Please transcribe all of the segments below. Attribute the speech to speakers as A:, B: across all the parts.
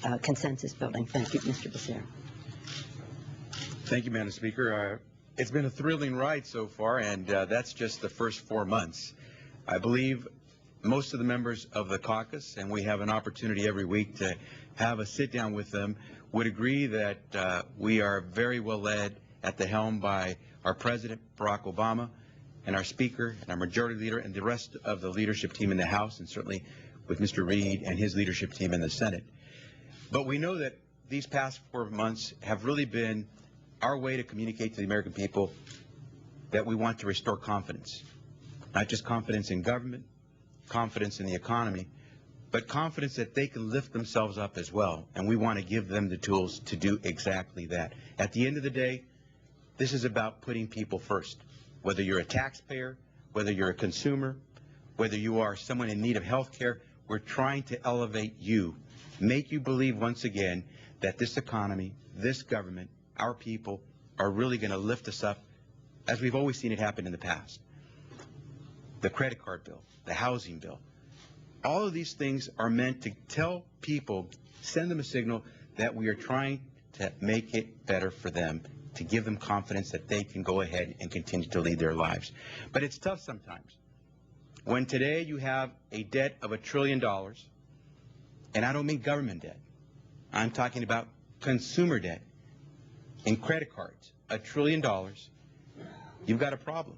A: and consensus building. Thank you, Mr. Becerra.
B: Thank you, Madam Speaker. It's been a thrilling ride so far, and that's just the first 4 months. I believe most of the members of the caucus, and we have an opportunity every week to have a sit-down with them, would agree that we are very well led at the helm by our President, Barack Obama, and our Speaker, and our Majority Leader, and the rest of the leadership team in the House, and certainly with Mr. Reid and his leadership team in the Senate. But we know that these past 4 months have really been our way to communicate to the American people that we want to restore confidence. Not just confidence in government, confidence in the economy, but confidence that they can lift themselves up as well. And we want to give them the tools to do exactly that. At the end of the day, this is about putting people first. Whether you're a taxpayer, whether you're a consumer, whether you are someone in need of health care, we're trying to elevate you, make you believe once again that this economy, this government, our people are really going to lift us up as we've always seen it happen in the past. The credit card bill, the housing bill, all of these things are meant to tell people, send them a signal that we are trying to make it better for them, to give them confidence that they can go ahead and continue to lead their lives. But it's tough sometimes. When today you have a debt of $1 trillion, and I don't mean government debt, I'm talking about consumer debt in credit cards, $1 trillion, you've got a problem,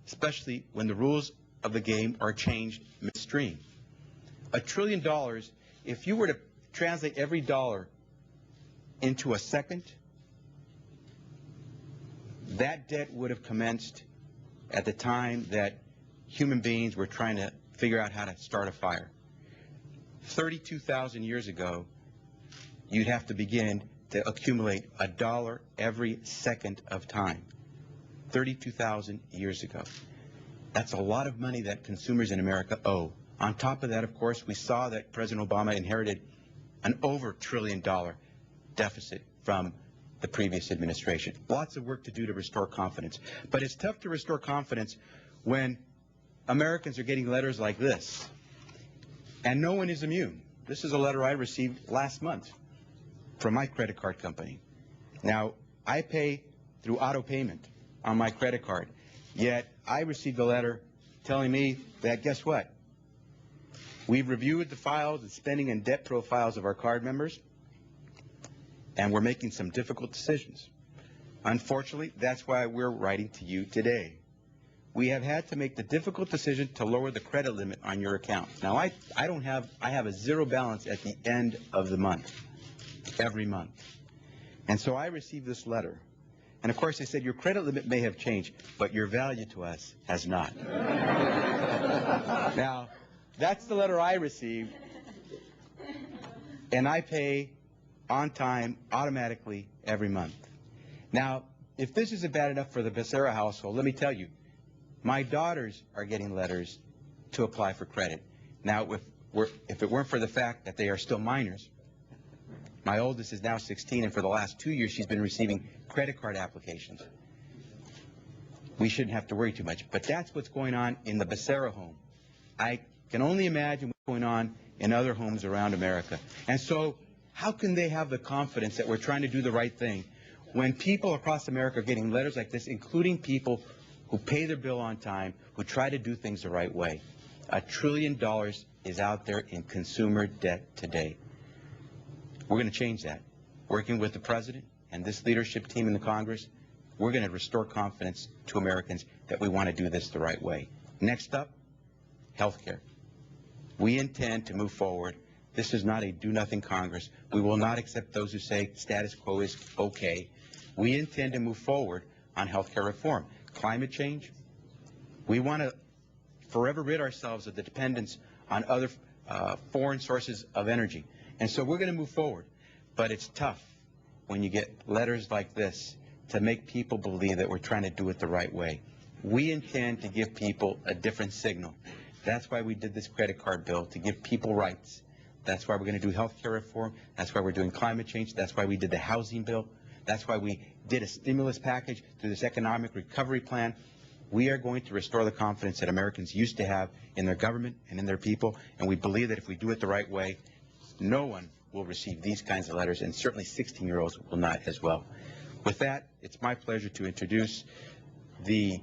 B: especially when the rules of the game are changed midstream. $1 trillion, if you were to translate every dollar into a second, that debt would have commenced at the time that human beings were trying to figure out how to start a fire. 32,000 years ago, you'd have to begin to accumulate a dollar every second of time. 32,000 years ago. That's a lot of money that consumers in America owe. On top of that, of course, we saw that President Obama inherited an over $1 trillion deficit from the previous administration. Lots of work to do to restore confidence. But it's tough to restore confidence when Americans are getting letters like this. And no one is immune. This is a letter I received last month from my credit card company. Now, I pay through auto payment on my credit card, yet I received a letter telling me that, guess what? We've reviewed the files, the spending and debt profiles of our card members, and we're making some difficult decisions. Unfortunately, that's why we're writing to you today. We have had to make the difficult decision to lower the credit limit on your account. Now, I have a zero balance at the end of the month, every month. And so I received this letter. And of course, they said your credit limit may have changed, but your value to us has not. Now, that's the letter I received, and I pay on time, automatically, every month. Now, if this isn't bad enough for the Becerra household, let me tell you, my daughters are getting letters to apply for credit. Now, if it weren't for the fact that they are still minors, my oldest is now 16, and for the last 2 years, she's been receiving credit card applications. We shouldn't have to worry too much. But that's what's going on in the Becerra home. I can only imagine what's going on in other homes around America. And so how can they have the confidence that we're trying to do the right thing when people across America are getting letters like this, including people who pay their bill on time, who try to do things the right way? $1 trillion is out there in consumer debt today. We're going to change that. Working with the President and this leadership team in the Congress, we're going to restore confidence to Americans that we want to do this the right way. Next up, health care. We intend to move forward. This is not a do-nothing Congress. We will not accept those who say status quo is okay. We intend to move forward on health care reform. Climate change, we want to forever rid ourselves of the dependence on other foreign sources of energy. And so we're going to move forward. But it's tough when you get letters like this to make people believe that we're trying to do it the right way. We intend to give people a different signal. That's why we did this credit card bill, to give people rights. That's why we're going to do health care reform. That's why we're doing climate change. That's why we did the housing bill. That's why we did a stimulus package through this economic recovery plan. We are going to restore the confidence that Americans used to have in their government and in their people, and we believe that if we do it the right way, no one will receive these kinds of letters, and certainly 16-year-olds will not as well. With that, it's my pleasure to introduce the